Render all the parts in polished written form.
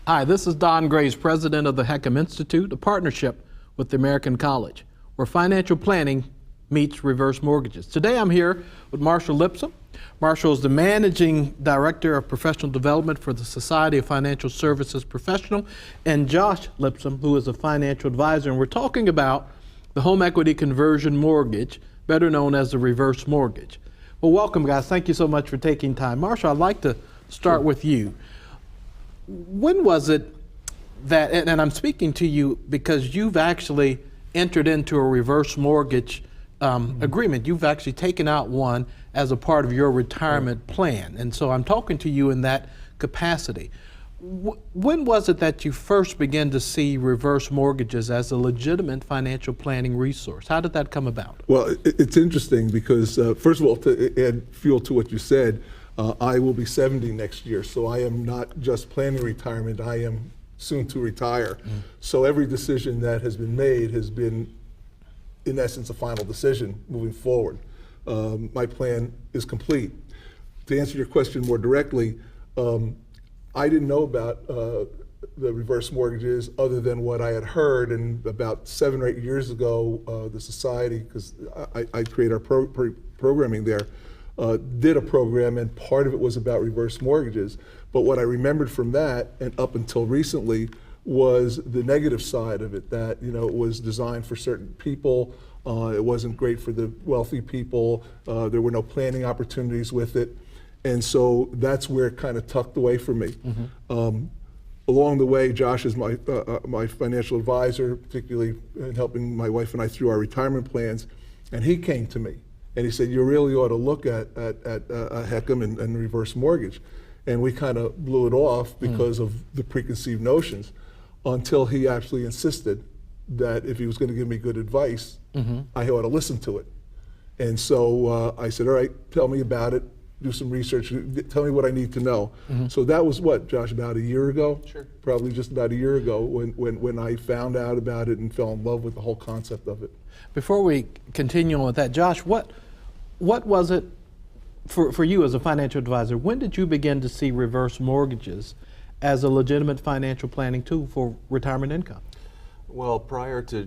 Hi, this is Don Graves, president of the Heckham Institute, a partnership with the American College, where financial planning meets reverse mortgages. Today I'm here with Marshall Lipson. Marshall is the managing director of professional development for the Society of Financial Services Professional, and Josh Lipson, who is a financial advisor. And we're talking about the home equity conversion mortgage, better known as the reverse mortgage. Well, welcome, guys. Thank you so much for taking time. Marshall, I'd like to start with you. When was it that, and I'm speaking to you because you've actually entered into a reverse mortgage agreement. You've actually taken out one as a part of your retirement plan. And so I'm talking to you in that capacity. When was it that you first began to see reverse mortgages as a legitimate financial planning resource? How did that come about? Well, it's interesting because, first of all, to add fuel to what you said, I will be 70 next year, so I am not just planning retirement, I am soon to retire. So every decision that has been made has been, in essence, a final decision moving forward. My plan is complete. To answer your question more directly, I didn't know about the reverse mortgages other than what I had heard, and about 7 or 8 years ago, the society, because I create our programming there, did a program, and part of it was about reverse mortgages. But what I remembered from that, and up until recently, was the negative side of it, that it was designed for certain people, it wasn't great for the wealthy people, there were no planning opportunities with it, and so that's where it kind of tucked away from me. Along the way, Josh is my financial advisor, particularly in helping my wife and I through our retirement plans, and he came to me. And he said, you really ought to look at Heckham and reverse mortgage. And we kind of blew it off because of the preconceived notions, until he actually insisted that if he was going to give me good advice, I ought to listen to it. And so I said, all right, tell me about it, do some research, tell me what I need to know. So that was what, Josh, about a year ago? Sure. Probably just about a year ago when I found out about it and fell in love with the whole concept of it. Before we continue on with that, Josh, what was it for you as a financial advisor? When did you begin to see reverse mortgages as a legitimate financial planning tool for retirement income? Well, prior to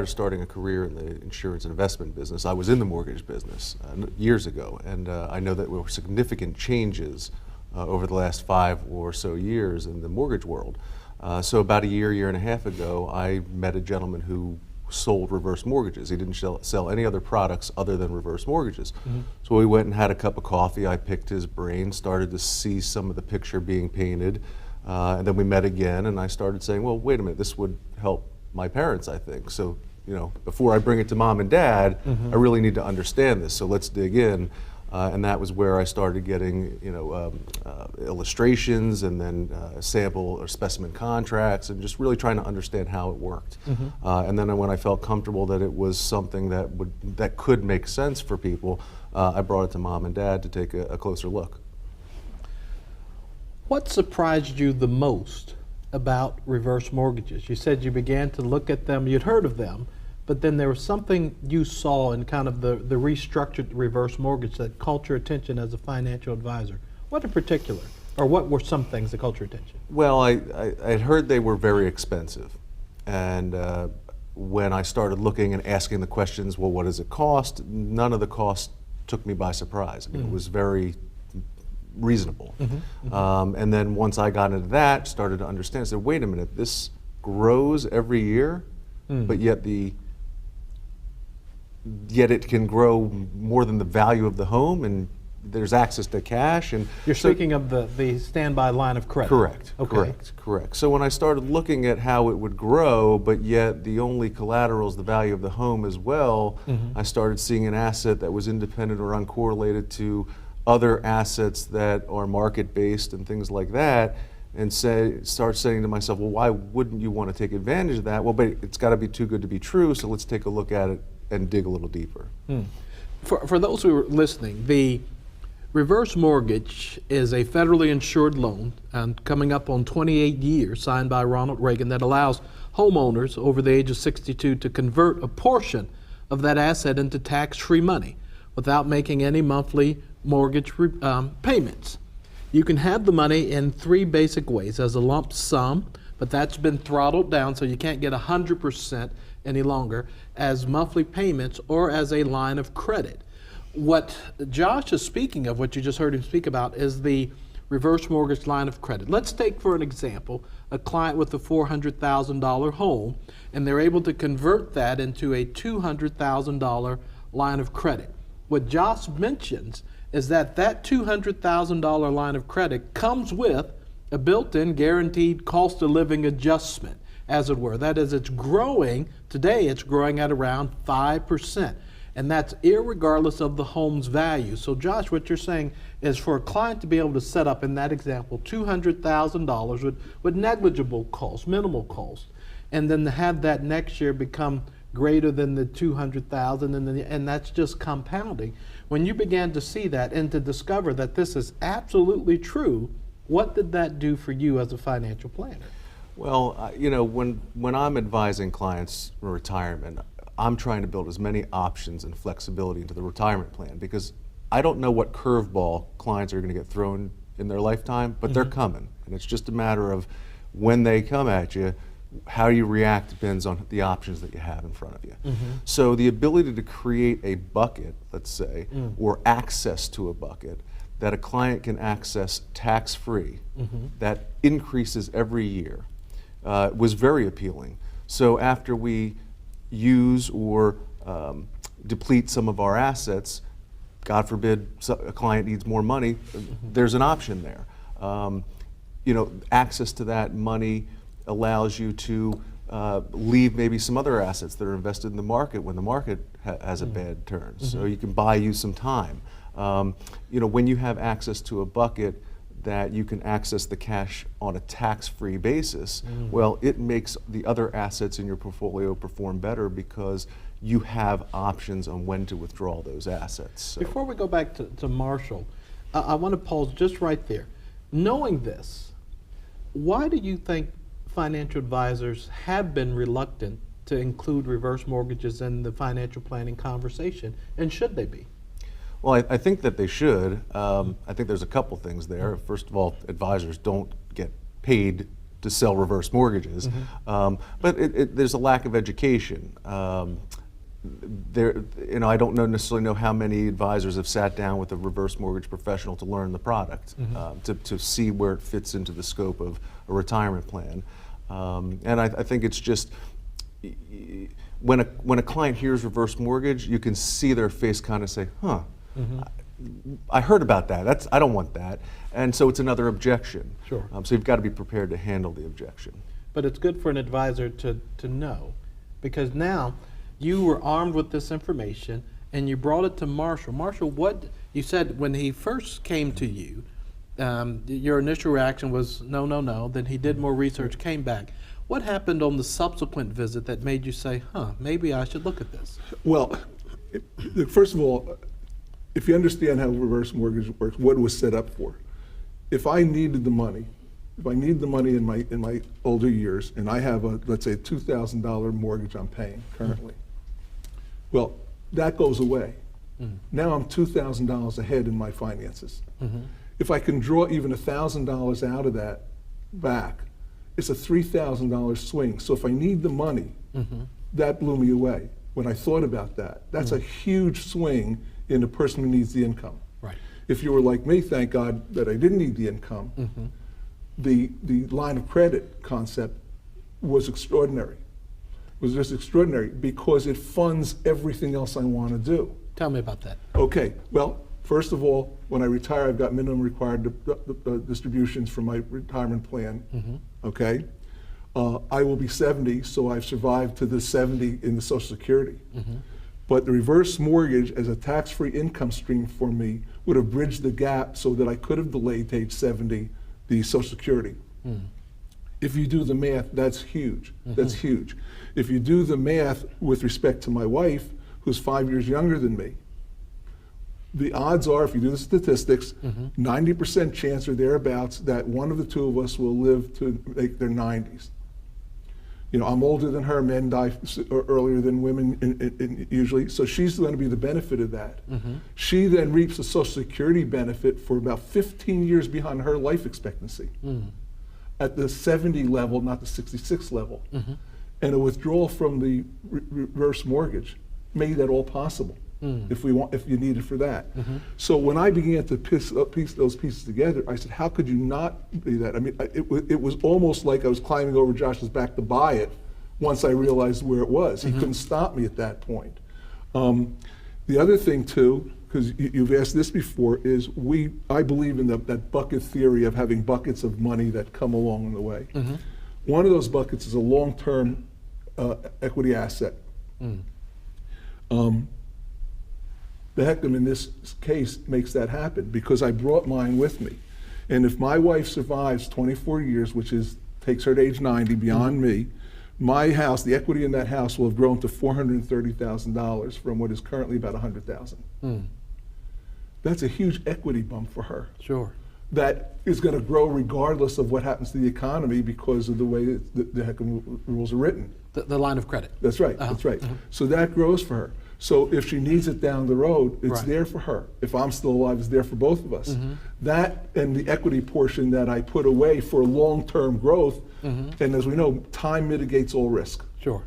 starting a career in the insurance and investment business, I was in the mortgage business years ago, and I know that there were significant changes over the last 5 or so years in the mortgage world. So about a year and a half ago, I met a gentleman who sold reverse mortgages. He didn't sell any other products other than reverse mortgages. So we went and had a cup of coffee. I picked his brain, started to see some of the picture being painted, and then we met again, and I started saying, well, wait a minute, this would help my parents, I think. So, before I bring it to mom and dad, I really need to understand this, so let's dig in. And that was where I started getting, illustrations, and then sample or specimen contracts, and just really trying to understand how it worked. And then when I felt comfortable that it was something that could make sense for people, I brought it to mom and dad to take a closer look. What surprised you the most about reverse mortgages? You said you began to look at them, you'd heard of them, but then there was something you saw in kind of the restructured reverse mortgage that caught your attention as a financial advisor. What in particular, or what were some things that caught your attention? Well, I'd heard they were very expensive, and when I started looking and asking the questions, well, what does it cost? None of the costs took me by surprise. I mean, it was very reasonable. And then once I got into that, started to understand, I said, wait a minute, this grows every year, but yet it can grow more than the value of the home, and there's access to cash. And you're speaking of the standby line of credit. Correct. Okay. Correct. So when I started looking at how it would grow, but yet the only collateral is the value of the home as well, I started seeing an asset that was independent or uncorrelated to other assets that are market-based and things like that, and start saying to myself, well, why wouldn't you want to take advantage of that? Well, but it's got to be too good to be true, so let's take a look at it and dig a little deeper. For those who are listening, the reverse mortgage is a federally insured loan, and coming up on 28 years, signed by Ronald Reagan, that allows homeowners over the age of 62 to convert a portion of that asset into tax-free money without making any monthly mortgage payments. You can have the money in three basic ways: as a lump sum, but that's been throttled down so you can't get 100% any longer, as monthly payments, or as a line of credit. What Josh is speaking of, what you just heard him speak about, is the reverse mortgage line of credit. Let's take, for an example, a client with a $400,000 home, and they're able to convert that into a $200,000 line of credit. What Josh mentions is that that $200,000 line of credit comes with a built-in guaranteed cost of living adjustment, as it were. That is, it's growing. Today it's growing at around 5%. And that's irregardless of the home's value. So Josh, what you're saying is for a client to be able to set up, in that example, $200,000 with negligible cost, minimal cost, and then to have that next year become greater than the 200,000, and that's just compounding. When you began to see that and to discover that this is absolutely true, what did that do for you as a financial planner? Well, when I'm advising clients for retirement, I'm trying to build as many options and flexibility into the retirement plan, because I don't know what curveball clients are going to get thrown in their lifetime, but they're coming. And it's just a matter of when they come at you, how you react depends on the options that you have in front of you. So the ability to create a bucket, let's say, or access to a bucket that a client can access tax-free, that increases every year, was very appealing. So after we use or deplete some of our assets, God forbid a client needs more money, there's an option there. Access to that money allows you to leave maybe some other assets that are invested in the market when the market has a bad turn. So you can buy you some time. When you have access to a bucket that you can access the cash on a tax-free basis, well, it makes the other assets in your portfolio perform better because you have options on when to withdraw those assets. So. Before we go back to Marshall, I want to pause just right there. Knowing this, why do you think financial advisors have been reluctant to include reverse mortgages in the financial planning conversation, and should they be? Well, I think that they should. I think there's a couple things there. First of all, advisors don't get paid to sell reverse mortgages, but there's a lack of education. I don't necessarily know how many advisors have sat down with a reverse mortgage professional to learn the product, to see where it fits into the scope of a retirement plan. And I think it's just, when a client hears reverse mortgage, you can see their face kind of say, huh, I heard about that. I don't want that. And so it's another objection. Sure. So you've got to be prepared to handle the objection. But it's good for an advisor to know, because now you were armed with this information and you brought it to Marshall. Marshall, what you said when he first came to you, your initial reaction was no, no, no. Then he did more research, came back. What happened on the subsequent visit that made you say, maybe I should look at this? Well, first of all, if you understand how reverse mortgage works, what it was set up for. If I needed the money, in my older years, and I have let's say a $2,000 mortgage I'm paying currently, well, that goes away. Now I'm $2,000 ahead in my finances. If I can draw even $1,000 out of that back, it's a $3,000 swing. So if I need the money, that blew me away when I thought about that. That's a huge swing in a person who needs the income. Right. If you were like me, thank God that I didn't need the income, the line of credit concept was extraordinary. It was just extraordinary because it funds everything else I want to do. Tell me about that. Okay, well, first of all, when I retire, I've got minimum required distributions from my retirement plan, okay? I will be 70, so I've survived to the 70 in the Social Security. But the reverse mortgage as a tax-free income stream for me would have bridged the gap so that I could have delayed to age 70 the Social Security. If you do the math, that's huge. That's huge. If you do the math with respect to my wife, who's 5 years younger than me, the odds are, if you do the statistics, 90% chance or thereabouts that one of the two of us will live to make their 90s. I'm older than her. Men die earlier than women usually, so she's going to be the benefit of that. She then reaps a Social Security benefit for about 15 years behind her life expectancy at the 70 level, not the 66 level. And a withdrawal from the reverse mortgage made that all possible. If you need it for that. So when I began to piece those pieces together, I said, how could you not do that? I mean, it was almost like I was climbing over Josh's back to buy it once I realized where it was. He couldn't stop me at that point. The other thing too, because you've asked this before, is I believe in that bucket theory of having buckets of money that come along the way. One of those buckets is a long-term equity asset. The HECM in this case makes that happen because I brought mine with me. And if my wife survives 24 years, which takes her to age 90 beyond me, my house, the equity in that house will have grown to $430,000 from what is currently about $100,000. That's a huge equity bump for her. Sure. That is going to grow regardless of what happens to the economy because of the way the HECM rules are written. The line of credit. That's right, that's right. So that grows for her. So if she needs it down the road, it's there for her. If I'm still alive, it's there for both of us. That and the equity portion that I put away for long-term growth, and as we know, time mitigates all risk. Sure.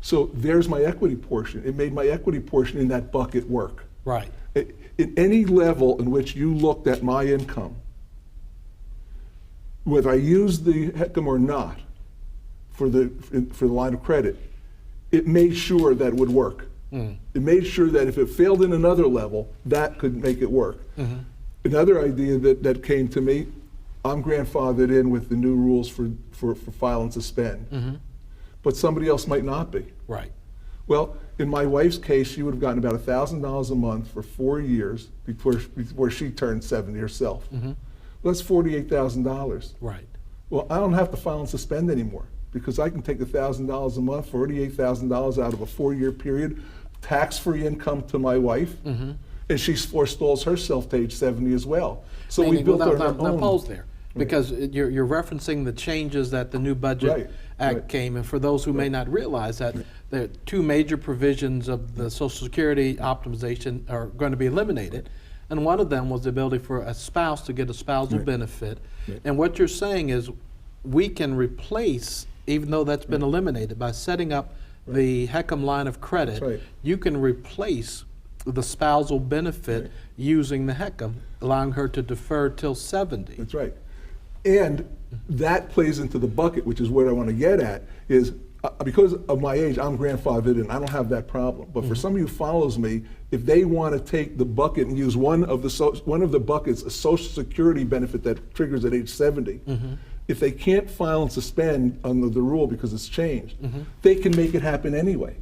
So there's my equity portion. It made my equity portion in that bucket work. Right. In any level in which you looked at my income, whether I used the HECM or not for the line of credit, it made sure that it would work. It made sure that if it failed in another level, that could make it work. Another idea that came to me, I'm grandfathered in with the new rules for file and suspend, but somebody else might not be. Right. Well, in my wife's case, she would have gotten about $1,000 a month for 4 years before she turned 70 herself. Well, that's $48,000. Right. Well, I don't have to file and suspend anymore because I can take $1,000 a month, $48,000 out of a 4-year period, tax-free income to my wife, and she forestalls herself to age 70 as well. So we built our own. Now pause there, because you're referencing the changes that the new Budget Act came, and for those who may not realize that, there are 2 major provisions of the Social Security optimization are going to be eliminated, and one of them was the ability for a spouse to get a spousal benefit. And what you're saying is we can replace, even though that's been eliminated, by setting up the HECM line of credit, you can replace the spousal benefit using the HECM, allowing her to defer till 70. That's right. And that plays into the bucket, which is what I want to get at, is because of my age, I'm grandfathered in. I don't have that problem. But for somebody who follows me, if they want to take the bucket and use one of the buckets, a Social Security benefit that triggers at age 70, if they can't file and suspend under the rule because it's changed, they can make it happen anyway.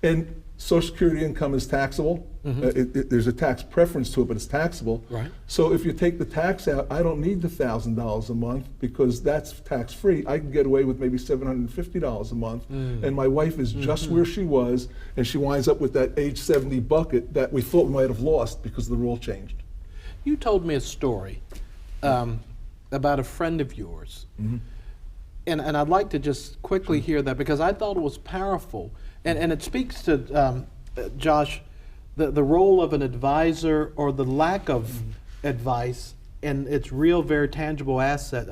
And Social Security income is taxable. There's a tax preference to it, but it's taxable. Right. So if you take the tax out, I don't need the $1,000 a month because that's tax-free. I can get away with maybe $750 a month, and my wife is just where she was, and she winds up with that age 70 bucket that we thought we might have lost because the rule changed. You told me a story about a friend of yours, and I'd like to just quickly hear that because I thought it was powerful, and it speaks to, Josh, the role of an advisor or the lack of advice and its real, very tangible asset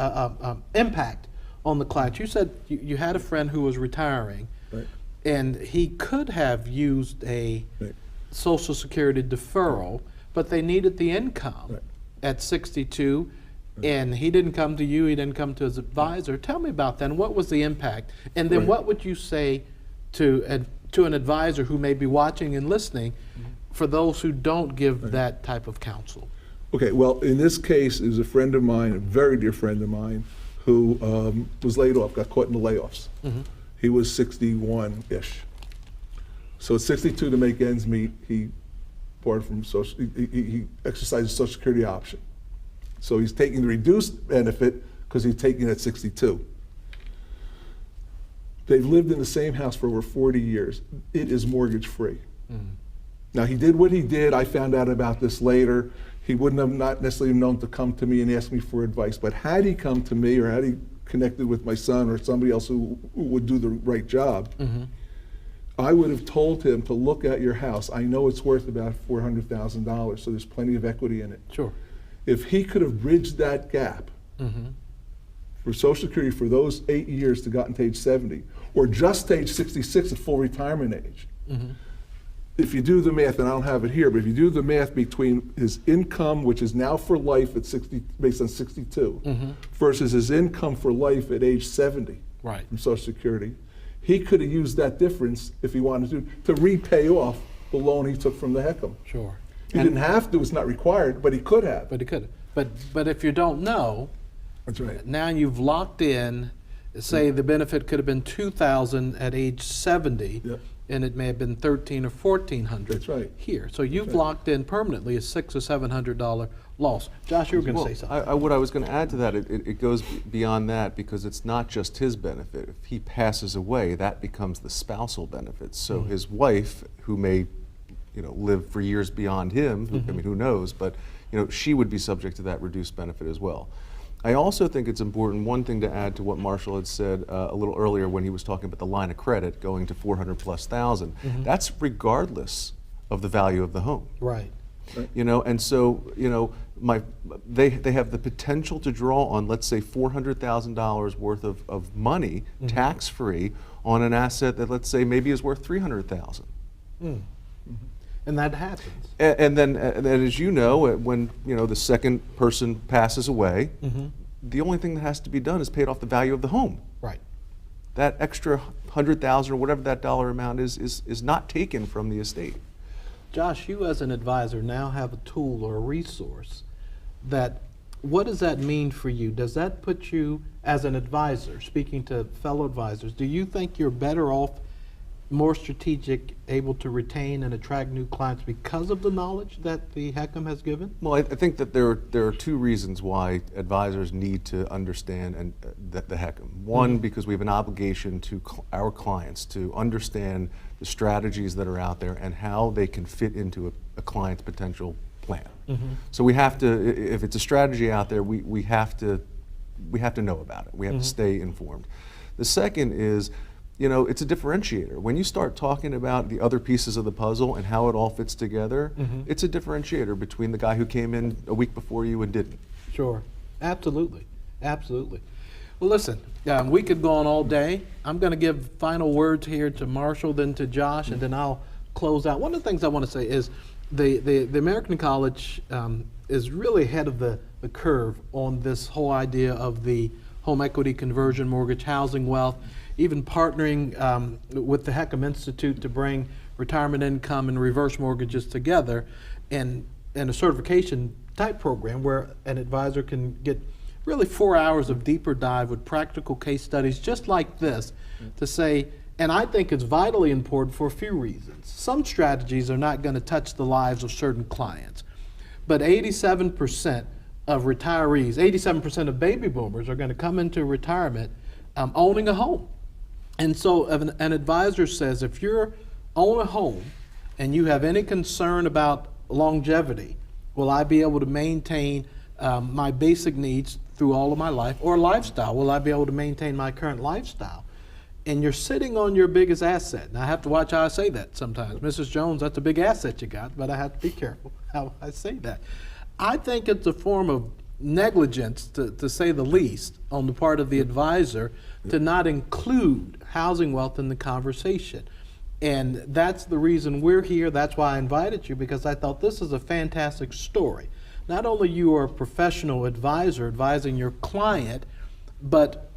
impact on the client. You said you had a friend who was retiring, and he could have used a Social Security deferral, but they needed the income at 62. And he didn't come to you, he didn't come to his advisor. Tell me about that, and what was the impact? And then what would you say to an advisor who may be watching and listening for those who don't give that type of counsel? Okay, well, in this case, it was a friend of mine, a very dear friend of mine, who was laid off, got caught in the layoffs. He was 61-ish. So at 62, to make ends meet, he he exercised a Social Security option. So he's taking the reduced benefit because he's taking it at 62. They've lived in the same house for over 40 years. It is mortgage free. Now he did what he did. I found out about this later. He wouldn't have not necessarily known to come to me and ask me for advice, but had he come to me or had he connected with my son or somebody else who would do the right job, I would have told him to look at your house. I know it's worth about $400,000, so there's plenty of equity in it. Sure. If he could have bridged that gap for Social Security for those 8 years to gotten to age 70, or just to age 66 at full retirement age, if you do the math, and I don't have it here, but if you do the math between his income, which is now for life at 60, based on 62, versus his income for life at age 70 Right. from Social Security, he could have used that difference, if he wanted to repay off the loan he took from the HECM. Sure. He didn't have to, it's not required, but he could have. But it could. But if you don't know, That's right. now you've locked in. Say the benefit could have been $2,000 at age 70, Yep. and it may have been $1,300 or $1,400 That's right. here. So you've locked in permanently a $600 or $700 loss. Josh, you were going to say something. What I was going to add to that, it goes beyond that, because it's not just his benefit. If he passes away, that becomes the spousal benefit. So his wife, who may, live for years beyond him, I mean, who knows, but she would be subject to that reduced benefit as well. I also think it's important, one thing to add to what Marshall had said a little earlier when he was talking about the line of credit going to 400,000+. That's regardless of the value of the home. Right. And so, they have the potential to draw on, let's say, $400,000 worth of money, tax-free, on an asset that, let's say, maybe is worth $300,000. And that happens. And then, as you know, when the second person passes away, the only thing that has to be done is paid off the value of the home. Right. That extra 100,000 or whatever that dollar amount is not taken from the estate. Josh, you as an advisor now have a tool or a resource that, what does that mean for you? Does that put you as an advisor, speaking to fellow advisors, do you think you're better off, more strategic, able to retain and attract new clients because of the knowledge that the HECM has given? Well, I think that there are two reasons why advisors need to understand the HECM. One, because we have an obligation to our clients to understand the strategies that are out there and how they can fit into a client's potential plan. So we have to, if it's a strategy out there, we have to know about it. We have to stay informed. The second is, it's a differentiator. When you start talking about the other pieces of the puzzle and how it all fits together, it's a differentiator between the guy who came in a week before you and didn't. Sure, absolutely, absolutely. Well, listen, we could go on all day. I'm going to give final words here to Marshall, then to Josh, and then I'll close out. One of the things I want to say is the American College is really ahead of the curve on this whole idea of the home equity conversion mortgage, housing wealth, even partnering with the HECM Institute to bring retirement income and reverse mortgages together in a certification type program where an advisor can get really 4 hours of deeper dive with practical case studies just like this to say, and I think it's vitally important for a few reasons. Some strategies are not going to touch the lives of certain clients, but 87% of retirees, 87% of baby boomers are going to come into retirement owning a home. And so an advisor says, if you're own a home and you have any concern about longevity, will I be able to maintain my basic needs through all of my life, or lifestyle? Will I be able to maintain my current lifestyle? And you're sitting on your biggest asset. Now I have to watch how I say that sometimes. Mrs. Jones, that's a big asset you got, but I have to be careful how I say that. I think it's a form of negligence, to say the least, on the part of the advisor to not include housing wealth in the conversation. And that's the reason we're here. That's why I invited you, because I thought this is a fantastic story. Not only you are a professional advisor advising your client, but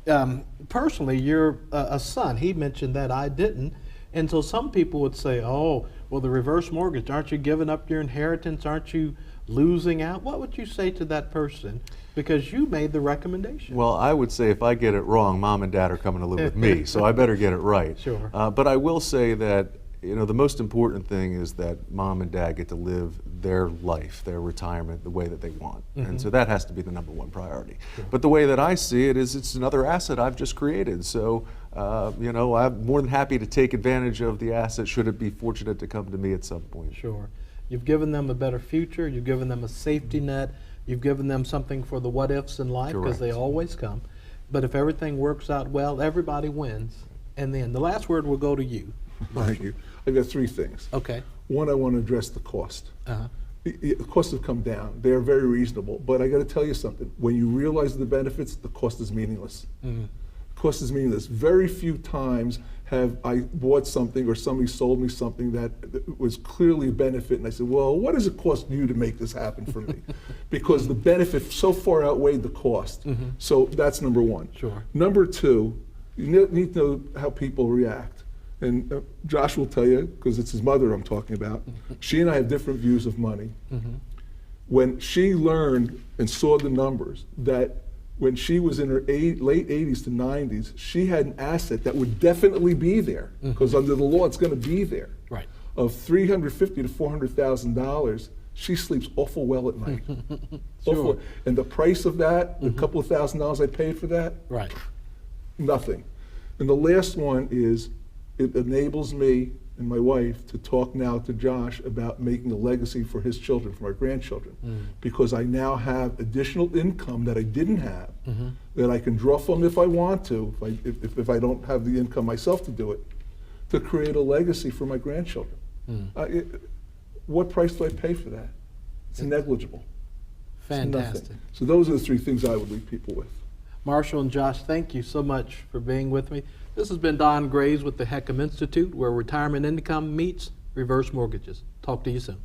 personally you're a son. He mentioned that, I didn't. And so some people would say, oh, well, the reverse mortgage, aren't you giving up your inheritance? Aren't you losing out? What would you say to that person? Because you made the recommendation. Well, I would say if I get it wrong, Mom and Dad are coming to live with me, so I better get it right. Sure. But I will say that the most important thing is that Mom and Dad get to live their life, their retirement, the way that they want. And so that has to be the number one priority. Sure. But the way that I see it is it's another asset I've just created. So, I'm more than happy to take advantage of the asset should it be fortunate to come to me at some point. Sure. You've given them a better future. You've given them a safety net. You've given them something for the what-ifs in life, because they always come. But if everything works out well, everybody wins. And then the last word will go to you. Thank you. I've got three things. Okay. One, I want to address the cost. Uh-huh. The costs have come down. They are very reasonable. But I got to tell you something. When you realize the benefits, the cost is meaningless. Mm-hmm. The cost is meaningless. Very few times have I bought something or somebody sold me something that was clearly a benefit, and I said, well, what does it cost you to make this happen for me? Because the benefit so far outweighed the cost. Mm-hmm. So that's number one. Sure. Number two, you need to know how people react. And Josh will tell you, because it's his mother I'm talking about, she and I have different views of money. Mm-hmm. When she learned and saw the numbers that when she was in her late 80s to 90s, she had an asset that would definitely be there, because under the law it's going to be there, Right. of $350,000 to $400,000. She sleeps awful well at night. Sure. And the price of that, the couple of $1,000s I paid for that, Right. nothing. And the last one is, it enables me and my wife to talk now to Josh about making a legacy for his children, for our grandchildren, because I now have additional income that I didn't have, that I can draw from if I want to, if I don't have the income myself to do it, to create a legacy for my grandchildren. What price do I pay for that? It's negligible. It's nothing. Fantastic. So those are the three things I would leave people with. Marshall and Josh, thank you so much for being with me. This has been Don Graves with the Heckham Institute, where retirement income meets reverse mortgages. Talk to you soon.